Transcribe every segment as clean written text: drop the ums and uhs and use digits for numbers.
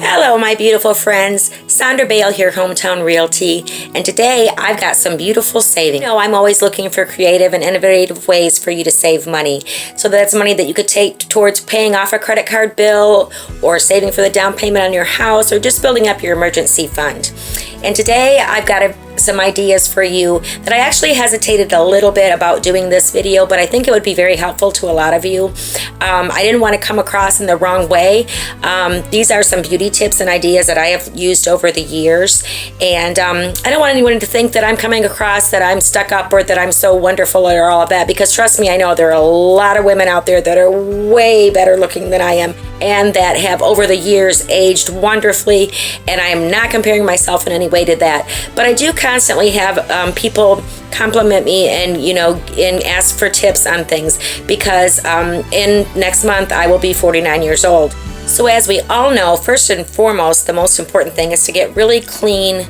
Hello, my beautiful friends. Sandra Bale here, Hometown Realty, and today I've got some beautiful savings. You know, I'm always looking for creative and innovative ways for you to save money. So that's money that you could take towards paying off a credit card bill, or saving for the down payment on your house, or just building up your emergency fund. And today I've got some ideas for you that I actually hesitated a little bit about doing this video, but I think it would be very helpful to a lot of you. I didn't want to come across in the wrong way. These are some beauty tips and ideas that I have used over the years, and I don't want anyone to think that I'm coming across that I'm stuck up or that I'm so wonderful or all of that, because trust me, I know there are a lot of women out there that are way better looking than I am and that have over the years aged wonderfully, and I am not comparing myself in any way to that. But I do constantly have people compliment me and and ask for tips on things, because in next month I will be 49 years old. So as we all know, first and foremost, the most important thing is to get really clean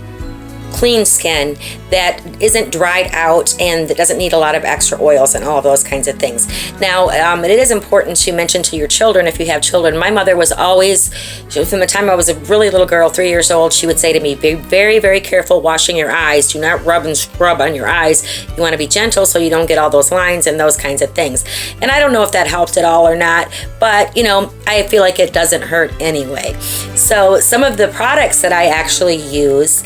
skin that isn't dried out and that doesn't need a lot of extra oils and all of those kinds of things. Now, it is important to mention to your children, if you have children. My mother was always, from the time I was a really little girl, 3 years old, she would say to me, be very, very careful washing your eyes. Do not rub and scrub on your eyes. You want to be gentle so you don't get all those lines and those kinds of things. And I don't know if that helped at all or not, but I feel like it doesn't hurt anyway. So some of the products that I actually use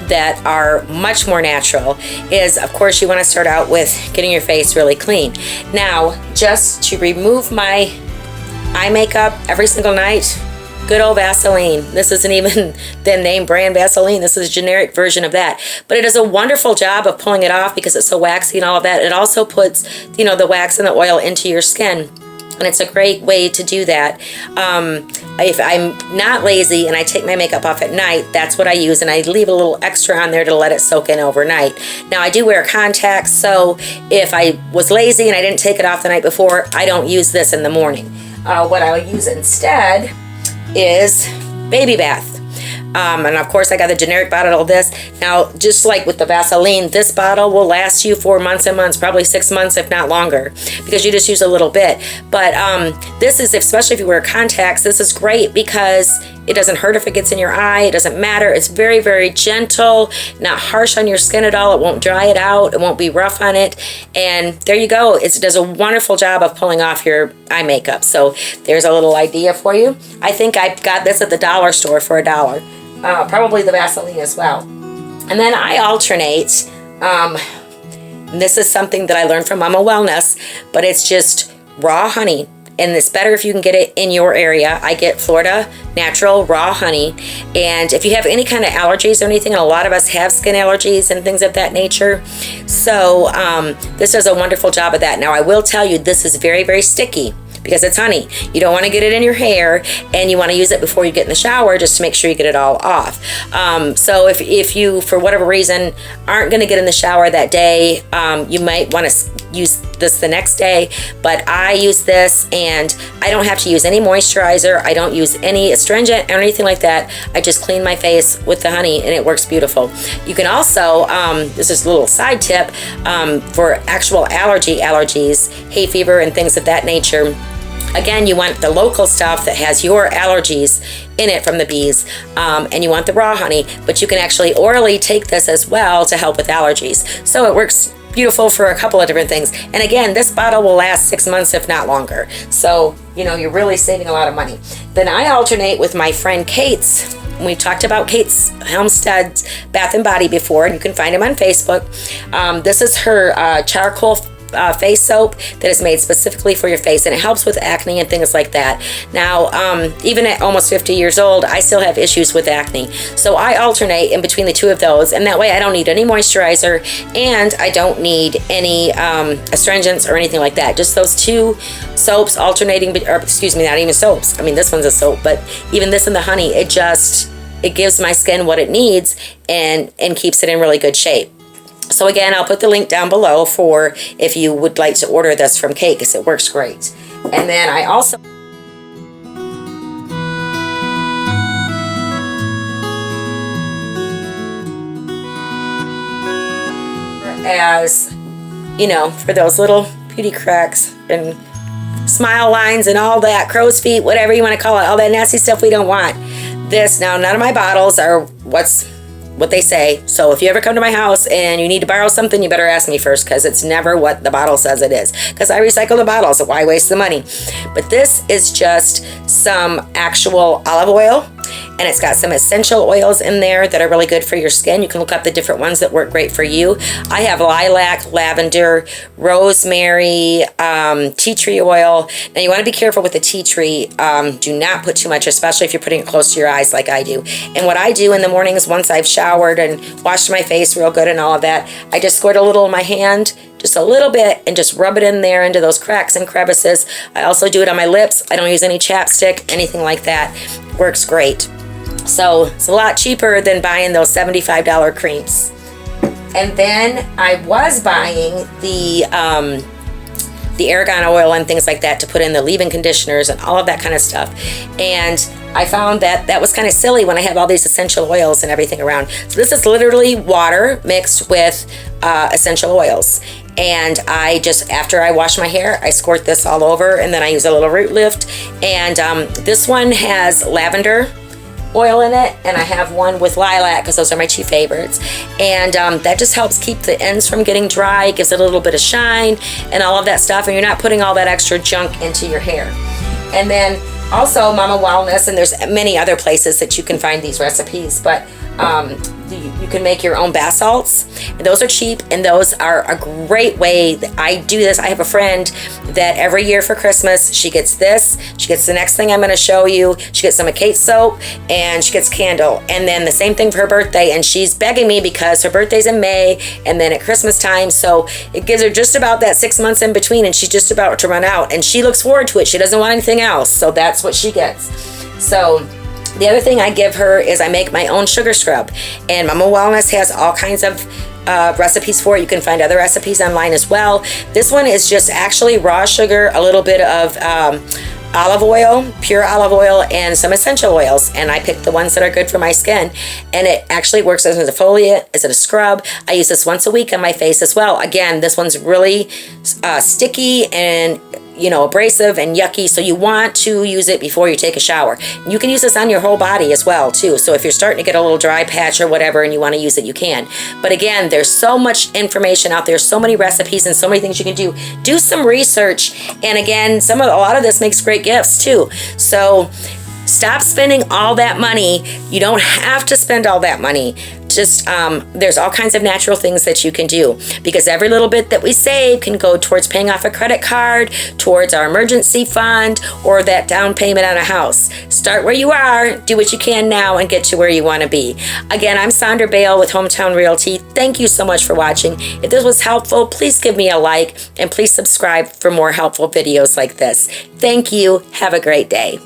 that are much more natural is, of course, you want to start out with getting your face really clean. Now, just to remove my eye makeup every single night, good old Vaseline. This isn't even the name brand Vaseline. This is a generic version of that. But it does a wonderful job of pulling it off because it's so waxy and all of that. It also puts, the wax and the oil into your skin. And it's a great way to do that. If I'm not lazy and I take my makeup off at night, that's what I use, and I leave a little extra on there to let it soak in overnight. Now, I do wear contacts, so if I was lazy and I didn't take it off the night before, I don't use this in the morning. What I'll use instead is Baby Bath. And of course, I got the generic bottle of this. Now, just like with the Vaseline, this bottle will last you for months and months, probably 6 months, if not longer, because you just use a little bit. But this is, especially if you wear contacts, this is great because it doesn't hurt if it gets in your eye. It doesn't matter. It's very, very gentle, not harsh on your skin at all. It won't dry it out. It won't be rough on it. And there you go. It does a wonderful job of pulling off your eye makeup. So there's a little idea for you. I think I got this at the dollar store for $1. Probably the Vaseline as well. And then I alternate. This is something that I learned from Mama Wellness, but it's just raw honey. And it's better if you can get it in your area. I get Florida Natural raw honey. And if you have any kind of allergies or anything, and a lot of us have skin allergies and things of that nature, so this does a wonderful job of that. Now, I will tell you, this is very, very sticky because it's honey. You don't want to get it in your hair, and you want to use it before you get in the shower just to make sure you get it all off. So if you, for whatever reason, aren't going to get in the shower that day, you might want to use this the next day. But I use this, and I don't have to use any moisturizer. I don't use any astringent or anything like that. I just clean my face with the honey, and it works beautiful. You can also, this is a little side tip, for actual allergies, hay fever and things of that nature. Again, you want the local stuff that has your allergies in it from the bees, and you want the raw honey, but you can actually orally take this as well to help with allergies. So it works beautiful for a couple of different things. And again, this bottle will last 6 months, if not longer. So, you're really saving a lot of money. Then I alternate with my friend Kate's. We talked about Kate's Helmsted's Bath and Body before, and you can find him on Facebook. This is her charcoal face soap that is made specifically for your face, and it helps with acne and things like that. Now, even at almost 50 years old, I still have issues with acne. So I alternate in between the two of those, and that way I don't need any moisturizer, and I don't need any astringents or anything like that. Just those two soaps alternating, or excuse me, not even soaps. I mean, this one's a soap, but even this and the honey, it gives my skin what it needs and keeps it in really good shape. So again, I'll put the link down below for if you would like to order this from Kate, because it works great. And then I also, as for those little beauty cracks and smile lines and all that, crow's feet, whatever you want to call it, all that nasty stuff we don't want. This, now none of my bottles are what they say. So if you ever come to my house and you need to borrow something, you better ask me first, because it's never what the bottle says it is, because I recycle the bottle, so why waste the money? But this is just some actual olive oil, and it's got some essential oils in there that are really good for your skin. You can look up the different ones that work great for you. I have lilac, lavender, rosemary, tea tree oil. Now you want to be careful with the tea tree. Do not put too much, especially if you're putting it close to your eyes like I do. And what I do in the mornings, once I've showered and washed my face real good and all of that, I just squirt a little in my hand, just a little bit, and just rub it in there into those cracks and crevices. I also do it on my lips. I don't use any chapstick, anything like that. Works great. So it's a lot cheaper than buying those $75 creams. And then I was buying the argan oil and things like that to put in the leave-in conditioners and all of that kind of stuff. And I found that was kind of silly when I have all these essential oils and everything around. So this is literally water mixed with essential oils. And I just, after I wash my hair, I squirt this all over, and then I use a little root lift. And this one has lavender oil in it, and I have one with lilac, because those are my two favorites. And that just helps keep the ends from getting dry, gives it a little bit of shine and all of that stuff, and you're not putting all that extra junk into your hair. And then also Mama Wellness, and there's many other places that you can find these recipes, but you can make your own bath salts, and those are cheap, and those are a great way. I do this. I have a friend that every year for Christmas, she gets this, she gets the next thing I'm going to show you, she gets some of Kate's soap, and she gets candle, and then the same thing for her birthday. And she's begging me because her birthday's in May and then at Christmas time, so it gives her just about that 6 months in between, and she's just about to run out, and she looks forward to it. She doesn't want anything else, so that's what she gets. So the other thing I give her is I make my own sugar scrub, and Mama Wellness has all kinds of recipes for it. You can find other recipes online as well. This one is just actually raw sugar, a little bit of olive oil, pure olive oil, and some essential oils, and I pick the ones that are good for my skin, and it actually works as an exfoliant, as a scrub. I use this once a week on my face as well. Again, this one's really sticky and abrasive and yucky, so you want to use it before you take a shower. You can use this on your whole body as well too, so if you're starting to get a little dry patch or whatever and you want to use it, you can. But again, there's so much information out there, so many recipes and so many things you can do. Do some research, and again, a lot of this makes great gifts too. So stop spending all that money. You don't have to spend all that money. Just there's all kinds of natural things that you can do, because every little bit that we save can go towards paying off a credit card, towards our emergency fund, or that down payment on a house. Start where you are, do what you can now, and get to where you want to be. Again, I'm Sandra Bale with Hometown Realty. Thank you so much for watching. If this was helpful, please give me a like, and please subscribe for more helpful videos like this. Thank you. Have a great day.